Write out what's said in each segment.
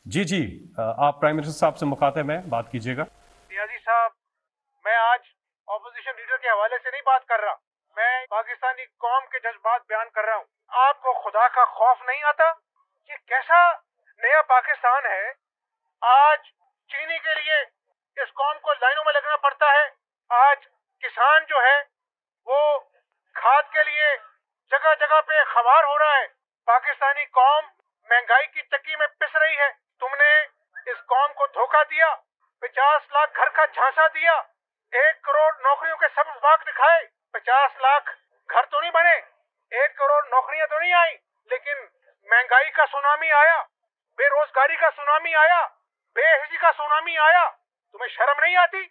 جی جی آپ prime minister صاحب سے مخاطب ہیں، بات کیجیے گا۔ نیازی صاحب، میں آج اپوزیشن لیڈر کے حوالے سے نہیں بات کر رہا، میں پاکستانی قوم کے جذبات بیان کر رہا ہوں۔ آپ کو خدا کا خوف نہیں آتا؟ یہ کیسا نیا پاکستان ہے؟ آج چینی کے لیے اس قوم کو لائنوں میں لگنا پڑتا ہے۔ آج کسان جو ہے وہ کھاد کے لیے جگہ جگہ پہ خوار ہو رہا ہے۔ پاکستانی قوم مہنگائی کی چکی میں پس رہی ہے۔ تم نے اس قوم کو دھوکہ دیا، 50 لاکھ گھر کا جھانسا دیا، 1 کروڑ نوکریوں کے سبز باغ دکھائے۔ 50 لاکھ گھر تو نہیں بنے، 1 کروڑ نوکریاں تو نہیں آئی، لیکن مہنگائی کا سونامی آیا، بے روزگاری کا سونامی آیا، بے حسی کا سونامی آیا۔ تمہیں شرم نہیں آتی؟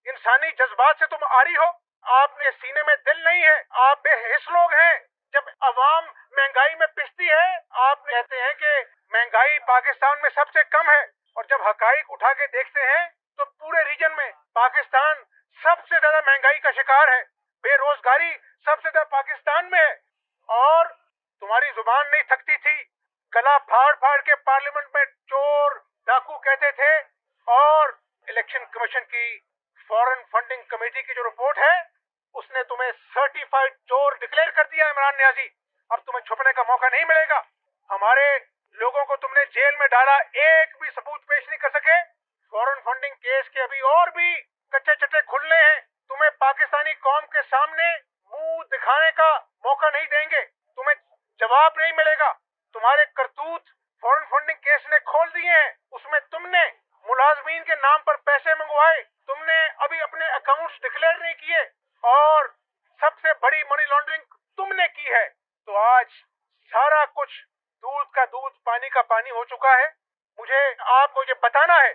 انسانی جذبات سے تم آری ہو؟ آپ نے سینے میں دل نہیں ہے، آپ بے حس لوگ ہیں۔ جب عوام مہنگائی میں پستی ہے، آپ کہتے ہیں کہ مہنگائی پاکستان میں سب سے کم ہے، اور جب حقائق اٹھا کے دیکھتے ہیں تو پورے ریجن میں پاکستان سب سے زیادہ مہنگائی کا شکار ہے، بے روزگاری سب سے زیادہ پاکستان میں ہے۔ اور تمہاری زبان نہیں تھکتی تھی، گلا پھاڑ پھاڑ کے پارلیمنٹ میں چور ڈاکو کہتے تھے، اور الیکشن کمیشن کی فورن فنڈنگ کمیٹی کی جو رپورٹ ہے اس نے تمہیں سرٹیفائیڈ چور ڈکلیئر کر دیا۔ عمران نیازی، اب تمہیں چھپنے کا موقع نہیں ملے گا۔ ہمارے لوگوں کو تم نے جیل میں ڈالا، ایک بھی ثبوت پیش نہیں کر سکے۔ فورن فنڈنگ کیس کے ابھی اور بھی کچے چٹے کھلنے ہیں۔ تمہیں پاکستانی قوم کے سامنے منہ دکھانے کا موقع نہیں دیں گے، تمہیں جواب نہیں ملے گا۔ تمہارے کرتوت فورن فنڈنگ کیس نے کھول دیے ہیں، اس میں تم نے ملازمین کے نام پر پیسے منگوائے، تم نے ابھی اپنے اکاؤنٹس ڈکلیئر نہیں کیے، اور سب سے بڑی منی لانڈرنگ تم نے کی ہے۔ تو آج سارا کچھ دودھ کا دودھ پانی کا پانی ہو چکا ہے۔ مجھے آپ کو یہ بتانا ہے،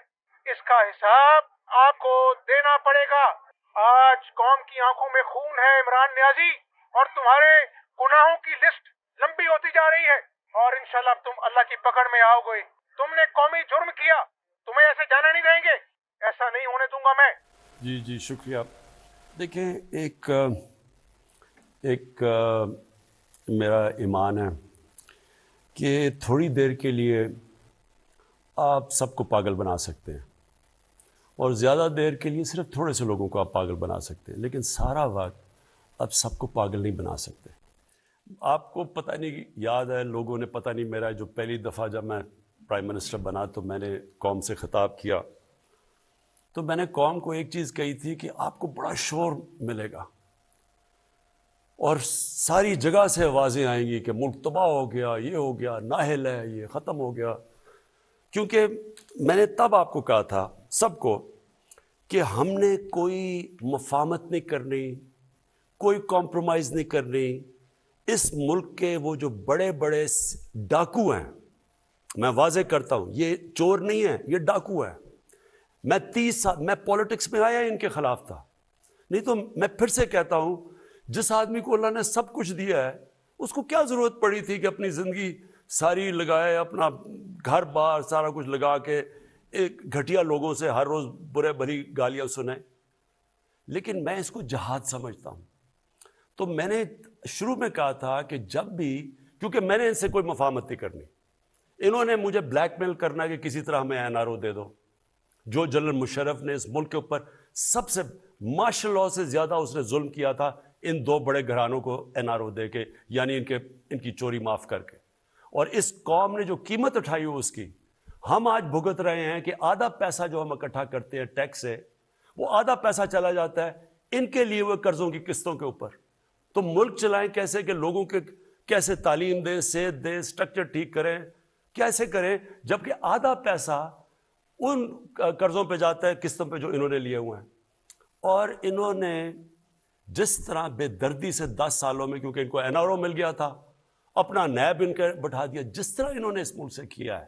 اس کا حساب آپ کو دینا پڑے گا۔ آج قوم کی آنکھوں میں خون ہے عمران نیازی، اور تمہارے گناہوں کی لسٹ لمبی ہوتی جا رہی ہے، اور انشاءاللہ تم اللہ کی پکڑ میں آؤ گے۔ تم نے قومی جرم کیا، تمہیں ایسے جانا نہیں دیں گے، ایسا نہیں ہونے دوں گا میں۔ جی جی شکریہ۔ دیکھیں، ایک میرا ایمان ہے کہ تھوڑی دیر کے لیے آپ سب کو پاگل بنا سکتے ہیں، اور زیادہ دیر کے لیے صرف تھوڑے سے لوگوں کو آپ پاگل بنا سکتے ہیں، لیکن سارا وقت آپ سب کو پاگل نہیں بنا سکتے۔ آپ کو پتہ نہیں یاد ہے، لوگوں نے پتہ نہیں، میرا جو پہلی دفعہ جب میں پرائم منسٹر بنا تو میں نے قوم سے خطاب کیا، تو میں نے قوم کو ایک چیز کہی تھی کہ آپ کو بڑا شور ملے گا، اور ساری جگہ سے آوازیں آئیں گی کہ ملک تباہ ہو گیا، یہ ہو گیا، نااہل ہے، یہ ختم ہو گیا۔ کیونکہ میں نے تب آپ کو کہا تھا سب کو کہ ہم نے کوئی مفاہمت نہیں کرنی، کوئی کمپرومائز نہیں کرنی۔ اس ملک کے وہ جو بڑے بڑے ڈاکو ہیں، میں واضح کرتا ہوں، یہ چور نہیں ہیں، یہ ڈاکو ہیں۔ میں 30 سال میں پولیٹکس میں آیا ان کے خلاف تھا، نہیں تو میں پھر سے کہتا ہوں، جس آدمی کو اللہ نے سب کچھ دیا ہے، اس کو کیا ضرورت پڑی تھی کہ اپنی زندگی ساری لگائے، اپنا گھر بار سارا کچھ لگا کے ایک گھٹیا لوگوں سے ہر روز برے بھری گالیاں سنیں۔ لیکن میں اس کو جہاد سمجھتا ہوں۔ تو میں نے شروع میں کہا تھا کہ جب بھی، کیونکہ میں نے ان سے کوئی مفاہمت نہیں کرنی، انہوں نے مجھے بلیک میل کرنا کہ کسی طرح ہمیں NRO دے دو۔ جو جنرل مشرف نے اس ملک کے اوپر سب سے مارشل لاء سے زیادہ اس نے ظلم کیا تھا، ان 2 بڑے گھرانوں کو NRO دے کے، یعنی ان کی چوری معاف کر کے، اور اس قوم نے جو قیمت اٹھائی ہو اس کی، ہم آج بھگت رہے ہیں کہ آدھا پیسہ جو ہم اکٹھا کرتے ہیں ٹیکس سے، وہ آدھا پیسہ چلا جاتا ہے ان کے لیے وہ قرضوں کی قسطوں کے اوپر۔ تو ملک چلائیں کیسے کہ لوگوں کے کیسے تعلیم دیں، صحت دیں، سٹرکچر ٹھیک کریں، کیسے کریں، جبکہ آدھا پیسہ ان قرضوں پہ جاتا ہے، قسطوں پہ جو انہوں نے لیے ہوئے ہیں۔ اور انہوں نے جس طرح بے دردی سے 10 سالوں میں، کیونکہ ان کو NRO مل گیا تھا، اپنا نیب ان کے بٹھا دیا، جس طرح انہوں نے اس ملک سے کیا ہے،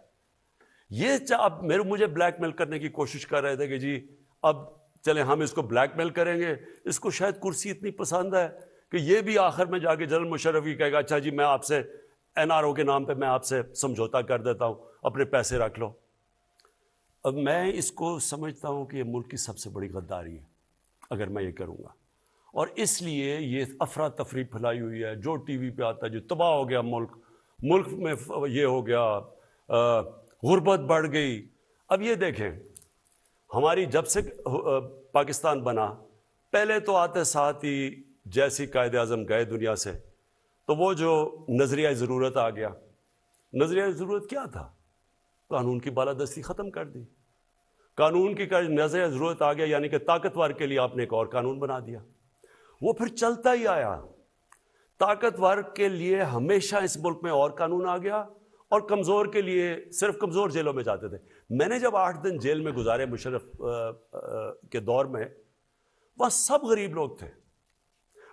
یہ اب مجھے بلیک میل کرنے کی کوشش کر رہے تھے کہ جی اب چلیں ہم اس کو بلیک میل کریں گے، اس کو شاید کرسی اتنی پسند ہے کہ یہ بھی آخر میں جا کے جنرل مشرف ہی کہے گا اچھا جی میں آپ سے NRO کے نام پہ میں آپ سے سمجھوتا کر دیتا ہوں، اپنے پیسے رکھ لو۔ اب میں اس کو سمجھتا ہوں کہ یہ ملک کی سب سے بڑی غداری ہے اگر میں یہ کروں گا، اور اس لیے یہ افراتفری پھیلائی ہوئی ہے، جو ٹی وی پہ آتا ہے جو تباہ ہو گیا ملک میں یہ ہو گیا، غربت بڑھ گئی. اب یہ دیکھیں, ہماری جب سے پاکستان بنا, پہلے تو آتے ساتھ ہی جیسی قائد اعظم گئے دنیا سے, تو وہ جو نظریہ ضرورت آ گیا. نظریہ ضرورت کیا تھا؟ قانون کی بالادستی ختم کر دی. قانون کی نظریہ ضرورت آ گیا, یعنی کہ طاقتور کے لیے آپ نے ایک اور قانون بنا دیا. وہ پھر چلتا ہی آیا. طاقتور کے لیے ہمیشہ اس ملک میں اور قانون آ گیا, اور کمزور کے لیے صرف کمزور جیلوں میں جاتے تھے. میں نے جب 8 دن جیل میں گزارے مشرف کے دور میں, وہاں سب غریب لوگ تھے.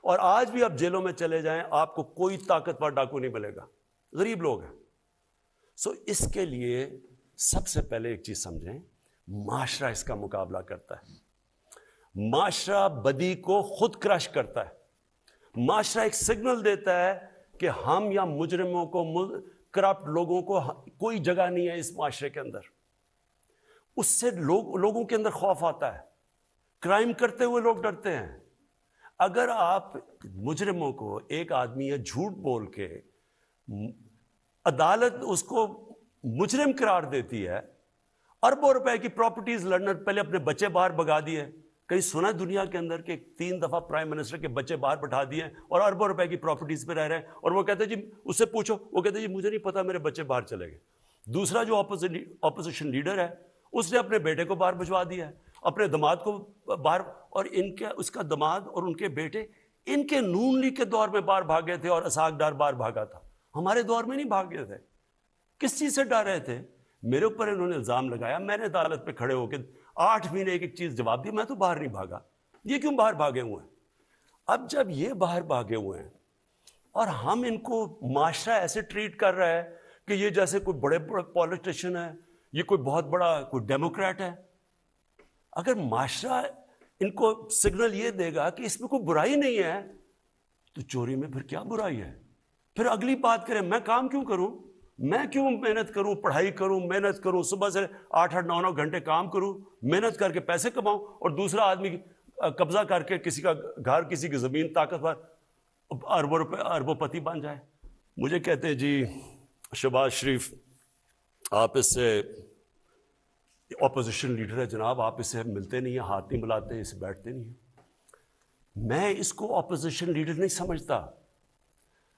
اور آج بھی آپ جیلوں میں چلے جائیں, آپ کو کوئی طاقتور ڈاکو نہیں ملے گا, غریب لوگ ہیں. سو اس کے لیے سب سے پہلے ایک چیز سمجھیں, معاشرہ اس کا مقابلہ کرتا ہے. معاشرہ بدی کو خود کرش کرتا ہے. معاشرہ ایک سگنل دیتا ہے کہ ہم یا مجرموں کو, کرپٹ لوگوں کو کوئی جگہ نہیں ہے اس معاشرے کے اندر. اس سے لوگوں کے اندر خوف آتا ہے. کرائم کرتے ہوئے لوگ ڈرتے ہیں. اگر آپ مجرموں کو, ایک آدمی ہے جھوٹ بول کے, عدالت اس کو مجرم قرار دیتی ہے, اربوں روپے کی پراپرٹیز لڑنا, پہلے اپنے بچے باہر بھگا دیے. کہیں سنا دنیا کے اندر کہ 3 دفعہ پرائم منسٹر کے بچے باہر بٹھا دیے اور اربوں روپے کی پراپرٹیز پہ رہ رہے ہیں, اور وہ کہتے ہیں جی اس سے پوچھو, وہ کہتے ہیں جی مجھے نہیں پتا, میرے بچے باہر چلے گئے. دوسرا جو اپوزیشن لیڈر ہے, اس نے اپنے بیٹے کو باہر بھجوا دیا ہے, اپنے دماد کو باہر, اور اس کا دماد اور ان کے بیٹے ان کے نون لیگ کے دور میں باہر بھاگے تھے, اور اسحاق ڈار باہر بھاگا تھا. ہمارے دور میں نہیں بھاگے تھے. کس چیز سے ڈر رہے تھے؟ میرے اوپر انہوں نے الزام لگایا, میں نے عدالت پہ کھڑے ہو کے 8 مہینے ایک چیز جواب دی, میں تو باہر نہیں بھاگا. یہ کیوں باہر بھاگے ہوئے ہیں؟ اب جب یہ باہر بھاگے ہوئے ہیں اور ہم ان کو معاشرہ ایسے ٹریٹ کر رہا ہے کہ یہ جیسے کوئی بڑے پولیٹیشین ہے, یہ کوئی بہت بڑا کوئی ڈیموکریٹ ہے. اگر معاشرہ ان کو سگنل یہ دے گا کہ اس میں کوئی برائی نہیں ہے, تو چوری میں پھر کیا برائی ہے؟ پھر اگلی بات کریں, میں کام کیوں کروں, میں کیوں محنت کروں, پڑھائی کروں, محنت کروں, صبح سے 8-9 گھنٹے کام کروں, محنت کر کے پیسے کماؤں, اور دوسرا آدمی قبضہ کر کے کسی کا گھر, کسی کی زمین, طاقتور اربوں روپے, اربوں پتی بن جائے. مجھے کہتے ہیں جی شہباز شریف آپ اس سے اپوزیشن لیڈر ہے جناب, آپ اس سے ملتے نہیں ہیں, ہاتھ نہیں ملاتے, اس سے بیٹھتے نہیں ہیں. میں اس کو اپوزیشن لیڈر نہیں سمجھتا,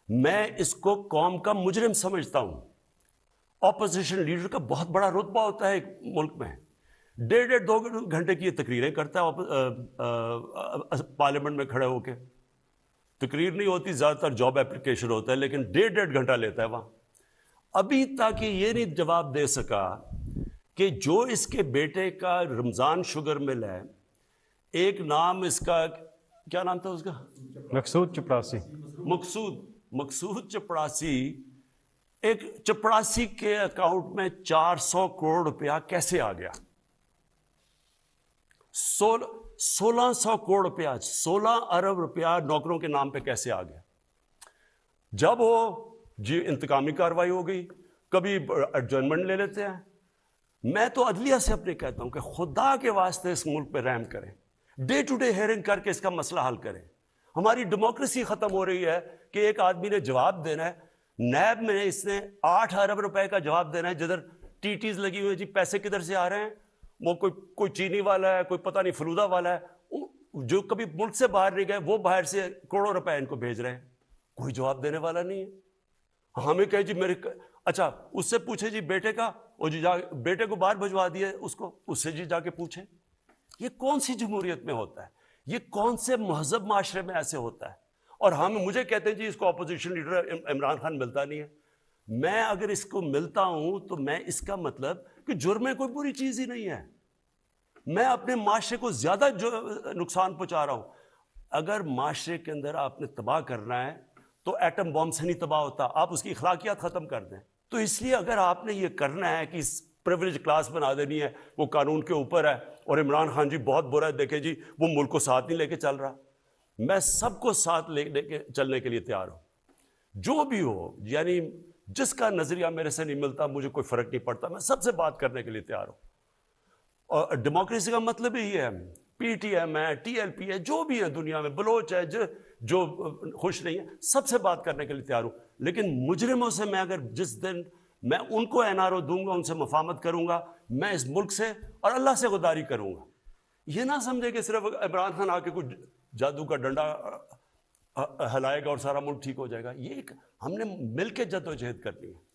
میں اس کو قوم کا مجرم سمجھتا ہوں. اپوزیشن لیڈر کا بہت بڑا رتبہ ہوتا ہے ایک ملک میں. 1.5-2 گھنٹے کی یہ تقریریں کرتا ہے پارلیمنٹ میں کھڑے ہو کے. تقریر نہیں ہوتی, زیادہ تر جاب اپلیکیشن ہوتا ہے, لیکن 1.5 گھنٹہ لیتا ہے وہاں. ابھی تک یہ نہیں جواب دے سکا کہ جو اس کے بیٹے کا رمضان شوگر مل ہے, ایک نام اس کا, کیا نام تھا اس کا, مقصود چپڑاسی. مقصود چپڑاسی, ایک چپڑاسی کے اکاؤنٹ میں 400 کروڑ روپیہ کیسے آ گیا؟ 1600 کروڑ روپیہ, 16 ارب روپیہ نوکروں کے نام پہ کیسے آ گیا؟ جب وہ جی انتقامی کارروائی ہو گئی, کبھی ایڈجرنمنٹ لے لیتے ہیں. میں تو عدلیہ سے اپنے کہتا ہوں کہ خدا کے واسطے اس ملک پہ رحم کریں, ڈے ٹو ڈے ہیئرنگ کر کے اس کا مسئلہ حل کریں. ہماری ڈیموکریسی ختم ہو رہی ہے کہ ایک آدمی نے جواب دینا ہے, نیب میں اس نے 8 ارب روپے کا جواب دینا ہے, جدھر ٹیز لگی ہوئی, جی پیسے کدھر سے آ رہے ہیں, وہ کوئی چینی والا ہے, کوئی پتہ نہیں فلودہ والا ہے, جو کبھی ملک سے باہر نہیں گئے, وہ باہر سے کروڑوں روپے ان کو بھیج رہے ہیں. کوئی جواب دینے والا نہیں ہے. ہمیں کہے جی میرے, اچھا اس سے پوچھے جی بیٹے کا, وہ جی بیٹے کو باہر بھجوا دیے اس کو, اس سے جی جا کے پوچھیں. یہ کون سی جمہوریت میں ہوتا ہے؟ یہ کون سے مہذب معاشرے میں ایسے ہوتا ہے؟ اور مجھے کہتے ہیں جی اس کو اپوزیشن لیڈر عمران خان ملتا نہیں ہے. میں اگر اس کو ملتا ہوں تو میں اس کا مطلب کہ جرم میں کوئی بری چیز ہی نہیں ہے, میں اپنے معاشرے کو زیادہ نقصان پہنچا رہا ہوں. اگر معاشرے کے اندر آپ نے تباہ کرنا ہے تو ایٹم بم سے نہیں تباہ ہوتا, آپ اس کی اخلاقیات ختم کر دیں. تو اس لیے اگر آپ نے یہ کرنا ہے کہ اس پریویلیج کلاس بنا دینی ہے, وہ قانون کے اوپر ہے, اور عمران خان جی بہت برا ہے, دیکھیں جی وہ ملک کو ساتھ نہیں لے کے چل رہا, میں سب کو ساتھ لے کے چلنے کے لیے تیار ہوں, جو بھی ہو. یعنی جس کا نظریہ میرے سے نہیں ملتا, مجھے کوئی فرق نہیں پڑتا, میں سب سے بات کرنے کے لیے تیار ہوں. اور ڈیموکریسی کا مطلب ہی ہے, پی ٹی ایم ہے, ٹی ایل پی ہے, جو بھی ہے دنیا میں, بلوچ ہے, جو خوش نہیں ہے, سب سے بات کرنے کے لیے تیار ہوں. لیکن مجرموں سے میں اگر جس دن میں ان کو این آر او دوں گا، ان سے مفاہمت کروں گا، میں اس ملک سے اور اللہ سے غداری کروں گا۔ یہ نہ سمجھے کہ صرف عمران خان آ کے کچھ جادو کا ڈنڈا ہلائے گا اور سارا ملک ٹھیک ہو جائے گا۔ یہ ایک ہم نے مل کے جدوجہد کرنی ہے۔